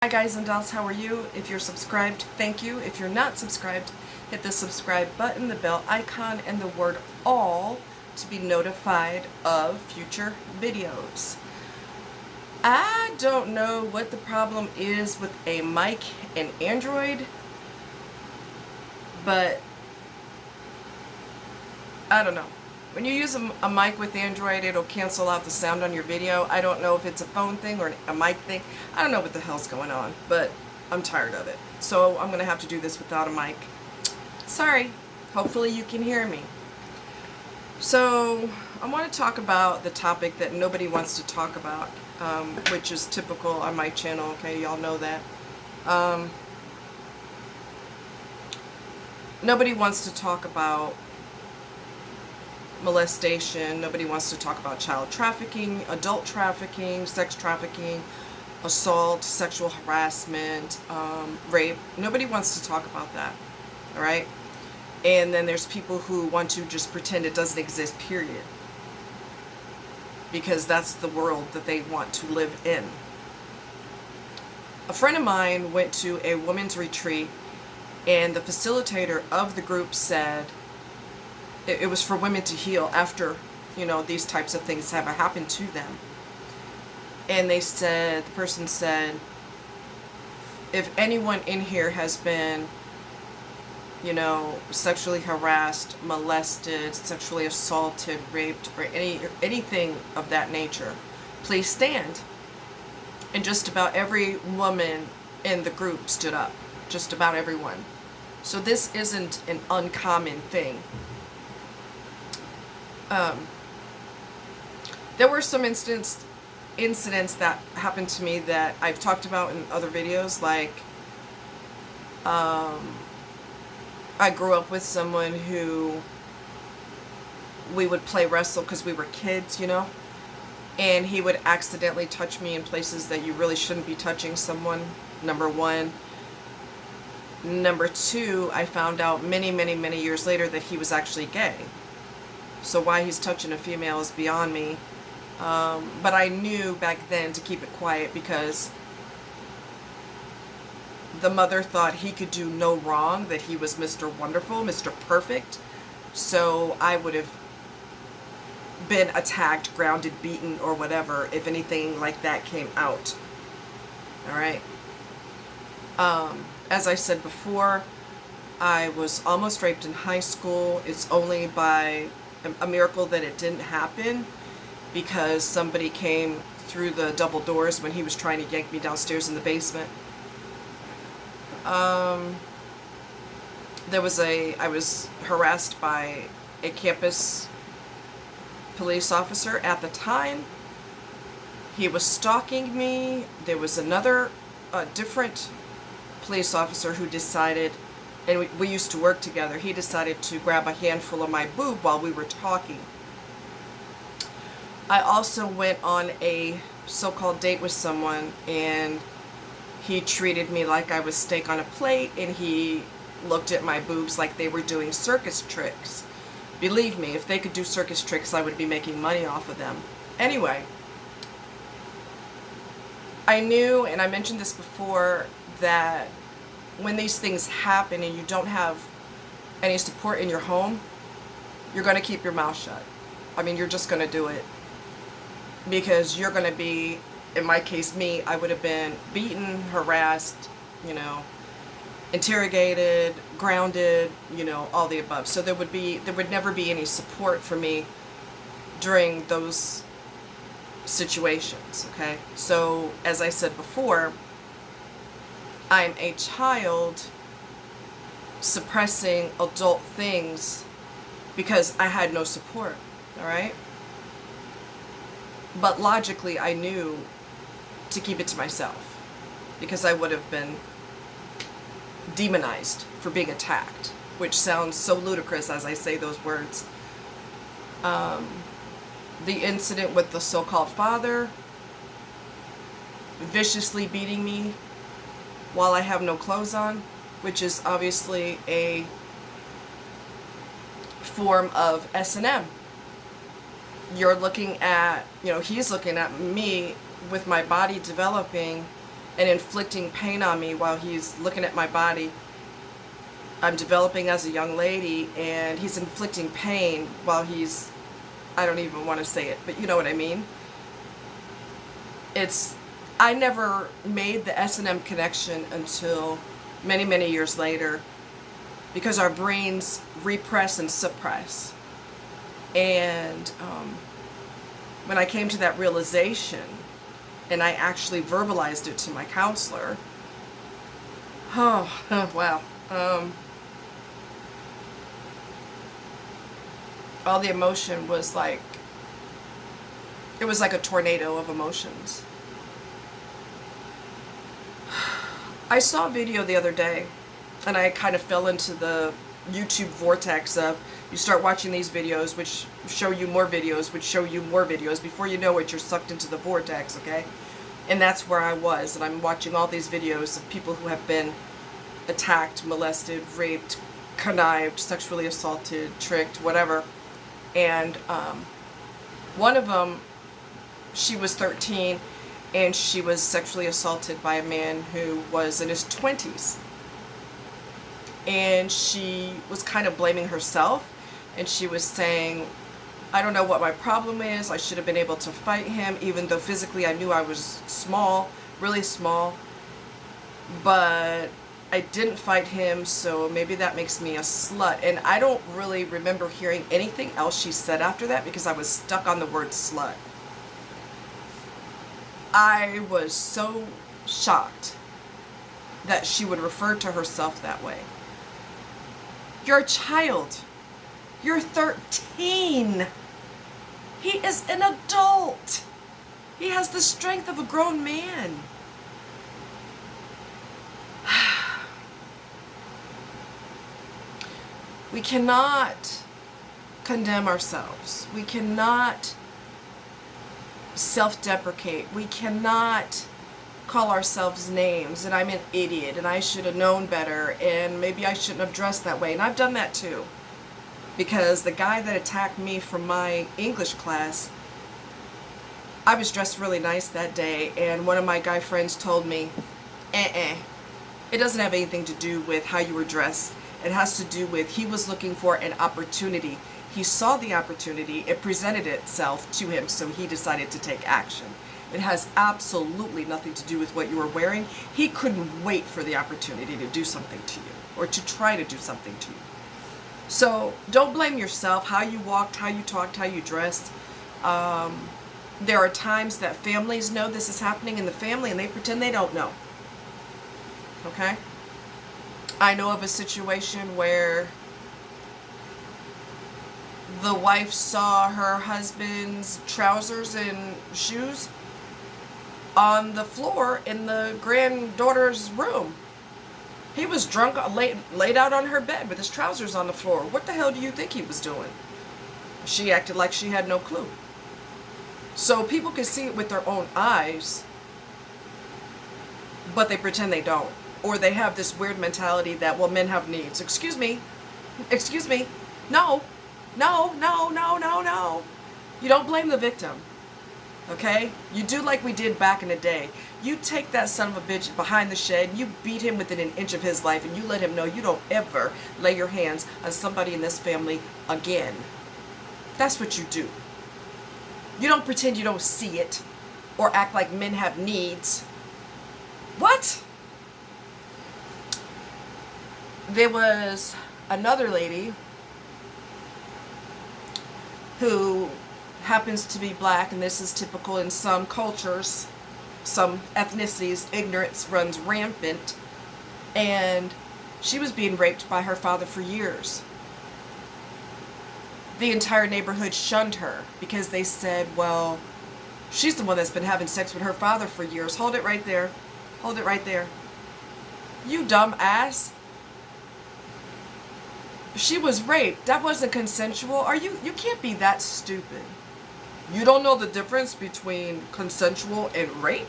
Hi guys and dolls, how are you? If you're subscribed, thank you. If you're not subscribed, hit the subscribe button, the bell icon, and the word all to be notified of future videos. I don't know what the problem is with a mic and Android, but I don't know. When you use a mic with Android, it'll cancel out the sound on your video. I don't know if it's a phone thing or a mic thing. I don't know what the hell's going on, but I'm tired of it. So I'm going to have to do this without a mic. Sorry. Hopefully you can hear me. So I want to talk about the topic that nobody wants to talk about, which is typical on my channel. Okay, y'all know that. Nobody wants to talk about molestation. Nobody wants to talk about child trafficking, adult trafficking, sex trafficking, assault, sexual harassment, rape. Nobody wants to talk about that, all right? And then there's people who want to just pretend it doesn't exist, period, because that's the world that they want to live in. A friend of mine went to a women's retreat, and the facilitator of the group said, it was for women to heal after, these types of things have happened to them. And they said, the person said, if anyone in here has been, sexually harassed, molested, sexually assaulted, raped, or anything of that nature, please stand. And just about every woman in the group stood up. Just about everyone. So this isn't an uncommon thing. There were some incidents that happened to me that I've talked about in other videos, like I grew up with someone who we would play wrestle because we were kids, and he would accidentally touch me in places that you really shouldn't be touching someone, number one. Number two, I found out many, many, many years later that he was actually gay. So why he's touching a female is beyond me. But I knew back then to keep it quiet because the mother thought he could do no wrong, that he was Mr. Wonderful, Mr. Perfect. So I would have been attacked, grounded, beaten, or whatever if anything like that came out. Alright? As I said before, I was almost raped in high school. It's only by a miracle that it didn't happen because somebody came through the double doors when he was trying to yank me downstairs in the basement. I was harassed by a campus police officer at the time. He was stalking me. There was another different police officer who decided, and we used to work together, he decided to grab a handful of my boob while we were talking. I also went on a so-called date with someone, and he treated me like I was steak on a plate, and he looked at my boobs like they were doing circus tricks. Believe me, if they could do circus tricks, I would be making money off of them. Anyway, I knew, and I mentioned this before, that when these things happen and you don't have any support in your home, you're going to keep your mouth shut. I mean, you're just going to do it. Because you're going to be, in my case, me, I would have been beaten, harassed, interrogated, grounded, all the above. So there would never be any support for me during those situations, okay? So, as I said before, I'm a child suppressing adult things because I had no support, alright? But logically, I knew to keep it to myself because I would have been demonized for being attacked, which sounds so ludicrous as I say those words. The incident with the so-called father viciously beating me while I have no clothes on, which is obviously a form of S&M. You're looking at, he's looking at me with my body developing and inflicting pain on me while he's looking at my body. I'm developing as a young lady, and he's inflicting pain while he's, I don't even want to say it, but you know what I mean. I never made the S&M connection until many, many years later, because our brains repress and suppress. And when I came to that realization, and I actually verbalized it to my counselor, oh, wow. All the emotion was like, it was like a tornado of emotions. I saw a video the other day, and I kind of fell into the YouTube vortex of, you start watching these videos, which show you more videos, which show you more videos. Before you know it, you're sucked into the vortex, okay? And that's where I was, and I'm watching all these videos of people who have been attacked, molested, raped, connived, sexually assaulted, tricked, whatever. And one of them, she was 13, and she was sexually assaulted by a man who was in his 20s. And she was kind of blaming herself, and she was saying, I don't know what my problem is. I should have been able to fight him, even though physically I knew I was small, really small. But I didn't fight him, so maybe that makes me a slut. And I don't really remember hearing anything else she said after that, because I was stuck on the word slut. I was so shocked that she would refer to herself that way. You're a child. You're 13. He is an adult. He has the strength of a grown man. We cannot condemn ourselves. We cannot self-deprecate. We cannot call ourselves names, and I'm an idiot, and I should have known better, and maybe I shouldn't have dressed that way. And I've done that too. Because the guy that attacked me from my English class, I was dressed really nice that day, and one of my guy friends told me, it doesn't have anything to do with how you were dressed. It has to do with, he was looking for an opportunity. He saw the opportunity, it presented itself to him, so he decided to take action. It has absolutely nothing to do with what you were wearing. He couldn't wait for the opportunity to do something to you, or to try to do something to you. So don't blame yourself, how you walked, how you talked, how you dressed. There are times that families know this is happening in the family, and they pretend they don't know. Okay? I know of a situation where the wife saw her husband's trousers and shoes on the floor in the granddaughter's room. He was drunk, laid out on her bed with his trousers on the floor. What the hell do you think he was doing? She acted like she had no clue. So people can see it with their own eyes, but they pretend they don't. Or they have this weird mentality that, well, men have needs. Excuse me. Excuse me. No. No, no, no, no, no. You don't blame the victim. Okay? You do like we did back in the day. You take that son of a bitch behind the shed, you beat him within an inch of his life, and you let him know you don't ever lay your hands on somebody in this family again. That's what you do. You don't pretend you don't see it, or act like men have needs. What? There was another lady who happens to be black, and this is typical in some cultures, some ethnicities. Ignorance runs rampant, and she was being raped by her father for years. The entire neighborhood shunned her because they said, well, she's the one that's been having sex with her father for years. Hold it right there. Hold it right there. You dumb ass. She was raped. That wasn't consensual. You can't be that stupid. You don't know the difference between consensual and rape?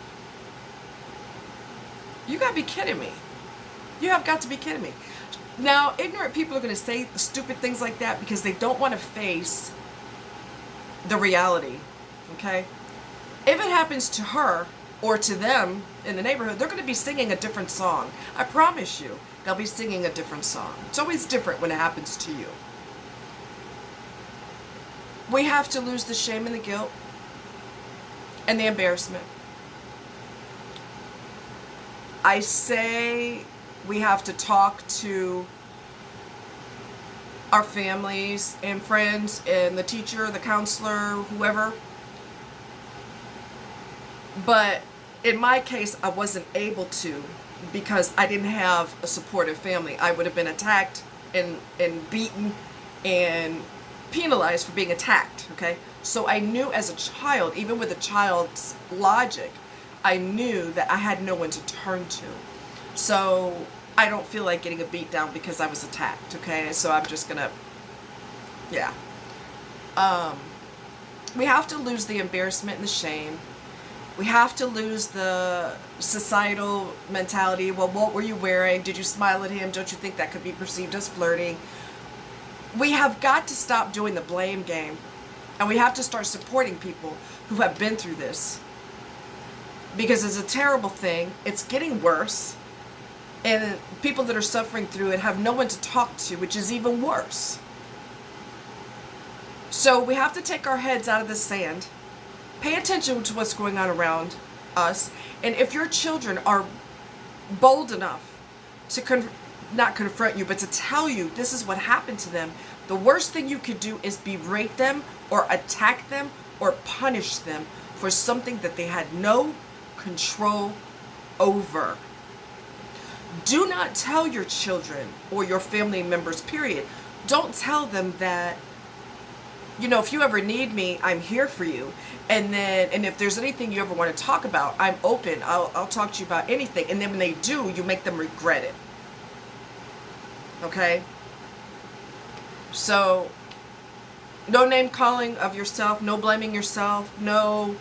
You gotta be kidding me. You have got to be kidding me. Now, ignorant people are going to say stupid things like that because they don't want to face the reality. Okay? If it happens to her, or to them in the neighborhood, they're going to be singing a different song. I promise you, they'll be singing a different song. It's always different when it happens to you. We have to lose the shame and the guilt and the embarrassment. I say we have to talk to our families and friends and the teacher, the counselor, whoever. But in my case, I wasn't able to because I didn't have a supportive family. I would have been attacked and beaten and penalized for being attacked, okay? So I knew as a child, even with a child's logic, I knew that I had no one to turn to. So I don't feel like getting a beat down because I was attacked, okay? So I'm just gonna, yeah. We have to lose the embarrassment and the shame. We have to lose the societal mentality. Well, what were you wearing? Did you smile at him? Don't you think that could be perceived as flirting? We have got to stop doing the blame game. And we have to start supporting people who have been through this. Because it's a terrible thing. It's getting worse. And people that are suffering through it have no one to talk to, which is even worse. So we have to take our heads out of the sand. Pay attention to what's going on around us. And if your children are bold enough to not confront you, but to tell you this is what happened to them, the worst thing you could do is berate them or attack them or punish them for something that they had no control over. Do not tell your children or your family members, period. Don't tell them that, you know, if you ever need me, I'm here for you. And if there's anything you ever want to talk about, I'm open. I'll talk to you about anything. And then when they do, you make them regret it. Okay? So, no name calling of yourself, no blaming yourself, no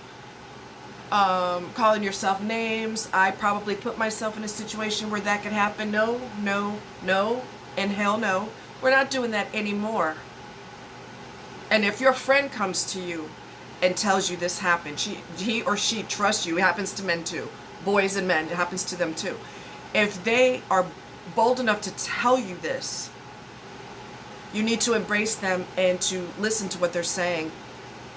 calling yourself names. I probably put myself in a situation where that could happen. No, no, no, and hell no. We're not doing that anymore. And if your friend comes to you and tells you this happened, he or she trusts you. It happens to men too. Boys and men, it happens to them too. If they are bold enough to tell you this, you need to embrace them and to listen to what they're saying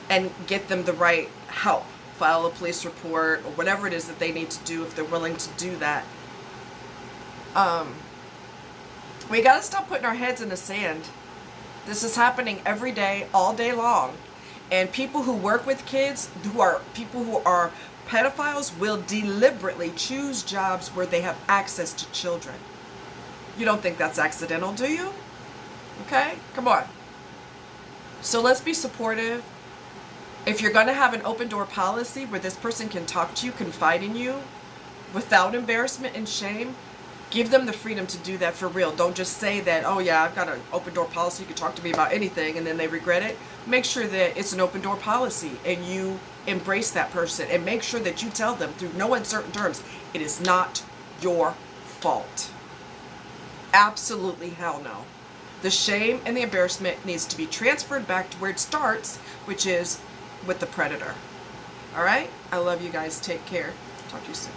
and get them the right help. File a police report or whatever it is that they need to do if they're willing to do that. We got to stop putting our heads in the sand. This is happening every day, all day long. And people who work with kids, people who are pedophiles, will deliberately choose jobs where they have access to children. You don't think that's accidental, do you? Okay? Come on. So let's be supportive. If you're going to have an open door policy where this person can talk to you, confide in you, without embarrassment and shame, give them the freedom to do that for real. Don't just say that, oh yeah, I've got an open door policy, you can talk to me about anything, and then they regret it. Make sure that it's an open door policy and you embrace that person, and make sure that you tell them through no uncertain terms, it is not your fault. Absolutely hell no. The shame and the embarrassment needs to be transferred back to where it starts, which is with the predator. All right? I love you guys. Take care. Talk to you soon.